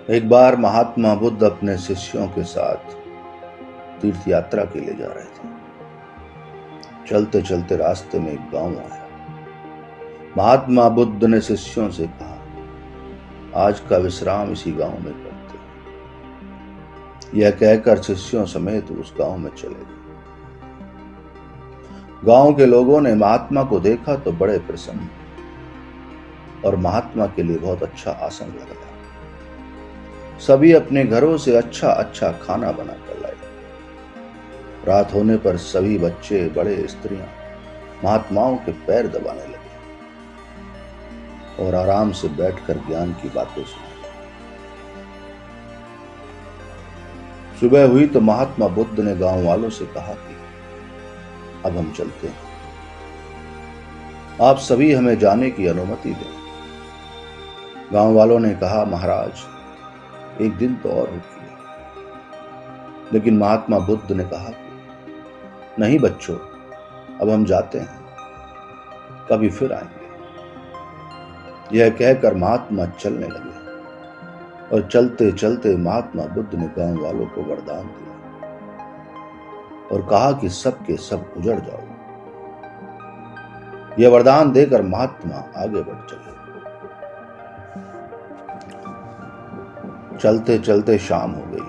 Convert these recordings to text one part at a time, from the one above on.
एक बार महात्मा बुद्ध अपने शिष्यों के साथ तीर्थ यात्रा के लिए जा रहे थे। चलते चलते रास्ते में एक गांव आया। महात्मा बुद्ध ने शिष्यों से कहा, आज का विश्राम इसी गांव में करते हैं। यह कहकर शिष्यों समेत उस गांव में चले गए। गांव के लोगों ने महात्मा को देखा तो बड़े प्रसन्न और महात्मा के लिए बहुत अच्छा आसन लगाया। सभी अपने घरों से अच्छा अच्छा खाना बनाकर लाए। रात होने पर सभी बच्चे, बड़े, स्त्रियां महात्माओं के पैर दबाने लगे और आराम से बैठकर ज्ञान की बातें सुने। सुबह हुई तो महात्मा बुद्ध ने गांव वालों से कहा कि अब हम चलते हैं, आप सभी हमें जाने की अनुमति दें। गांव वालों ने कहा, महाराज एक दिन तो और रुकिए। लेकिन महात्मा बुद्ध ने कहा, नहीं बच्चों, अब हम जाते हैं, कभी फिर आएंगे। यह कहकर महात्मा चलने लगे और चलते चलते महात्मा बुद्ध ने गांव वालों को वरदान दिया और कहा कि सबके सब उजड़ जाओ। यह वरदान देकर महात्मा आगे बढ़ चले। चलते चलते शाम हो गई।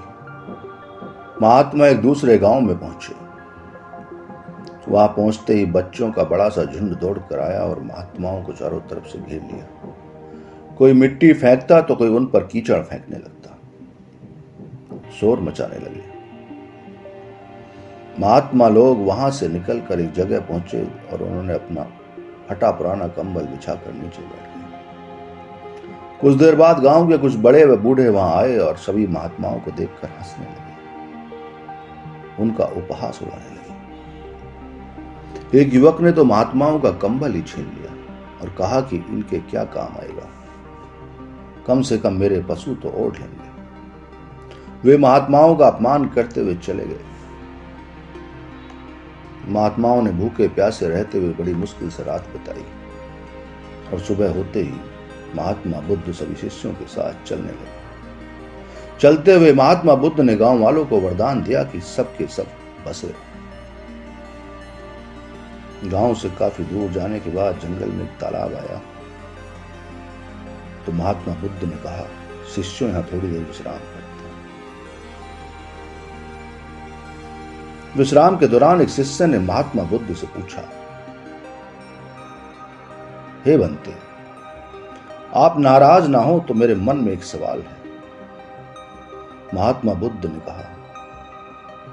महात्मा एक दूसरे गांव में पहुंचे। वहां पहुंचते ही बच्चों का बड़ा सा झुंड दौड़ कर आया और महात्माओं को चारों तरफ से घेर लिया। कोई मिट्टी फेंकता तो कोई उन पर कीचड़ फेंकने लगता। शोर मचाने लगे। महात्मा लोग वहां से निकलकर एक जगह पहुंचे और उन्होंने अपना फटा पुराना कंबल बिछाकर नीचे बैठ गए। कुछ देर बाद गांव के कुछ बड़े व बूढ़े वहां आए और सभी महात्माओं को देखकर हंसने लगे, उनका उपहास उड़ाने लगे। एक युवक ने तो महात्माओं का कंबल ही छीन लिया और कहा कि इनके क्या काम आएगा, कम से कम मेरे पशु तो ओढ़ लेंगे। वे महात्माओं का अपमान करते हुए चले गए। महात्माओं ने भूखे प्यासे रहते हुए बड़ी मुश्किल से रात बिताई और सुबह होते ही महात्मा बुद्ध सभी शिष्यों के साथ चलने लगे। चलते हुए महात्मा बुद्ध ने गांव वालों को वरदान दिया कि सबके सब बसे रहो। गांव से काफी दूर जाने के बाद जंगल में एक तालाब आया तो महात्मा बुद्ध ने कहा, शिष्यों यहां थोड़ी देर विश्राम करते हैं। विश्राम के दौरान एक शिष्य ने महात्मा बुद्ध से पूछा, हे बंते, आप नाराज ना हो तो मेरे मन में एक सवाल है। महात्मा बुद्ध ने कहा,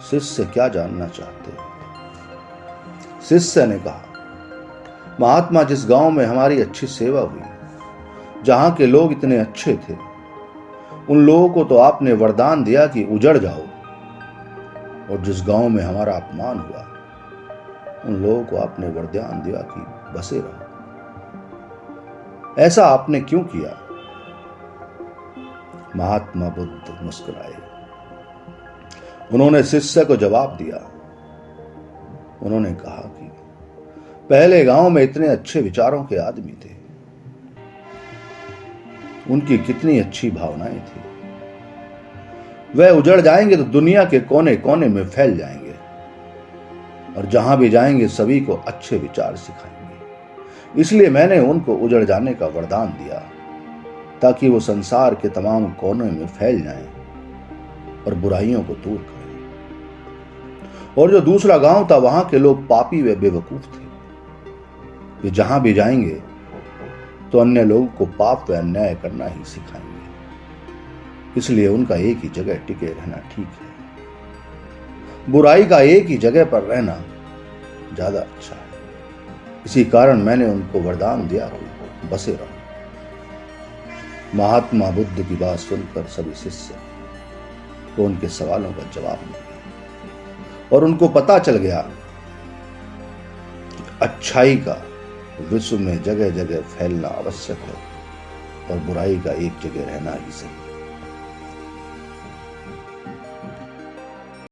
शिष्य क्या जानना चाहते हैं? शिष्य ने कहा, महात्मा, जिस गांव में हमारी अच्छी सेवा हुई, जहां के लोग इतने अच्छे थे, उन लोगों को तो आपने वरदान दिया कि उजड़ जाओ, और जिस गांव में हमारा अपमान हुआ, उन लोगों को आपने वरदान दिया कि बसे रहो। ऐसा आपने क्यों किया? महात्मा बुद्ध मुस्कुराए। उन्होंने शिष्य को जवाब दिया। उन्होंने कहा कि पहले गांव में इतने अच्छे विचारों के आदमी थे, उनकी कितनी अच्छी भावनाएं थी। वह उजड़ जाएंगे तो दुनिया के कोने कोने में फैल जाएंगे और जहां भी जाएंगे सभी को अच्छे विचार सिखाएंगे। इसलिए मैंने उनको उजड़ जाने का वरदान दिया ताकि वो संसार के तमाम कोनों में फैल जाएं और बुराइयों को दूर करें। और जो दूसरा गांव था, वहां के लोग पापी व बेवकूफ थे। वे जहां भी जाएंगे तो अन्य लोगों को पाप व अन्याय करना ही सिखाएंगे। इसलिए उनका एक ही जगह टिके रहना ठीक है। बुराई का एक ही जगह पर रहना ज्यादा अच्छा है। इसी कारण मैंने उनको वरदान दिया कि बसे रहो। महात्मा बुद्ध की बात सुनकर सभी शिष्य को उनके सवालों का जवाब मिल गया और उनको पता चल गया कि अच्छाई का विश्व में जगह जगह फैलना आवश्यक है और बुराई का एक जगह रहना ही सही।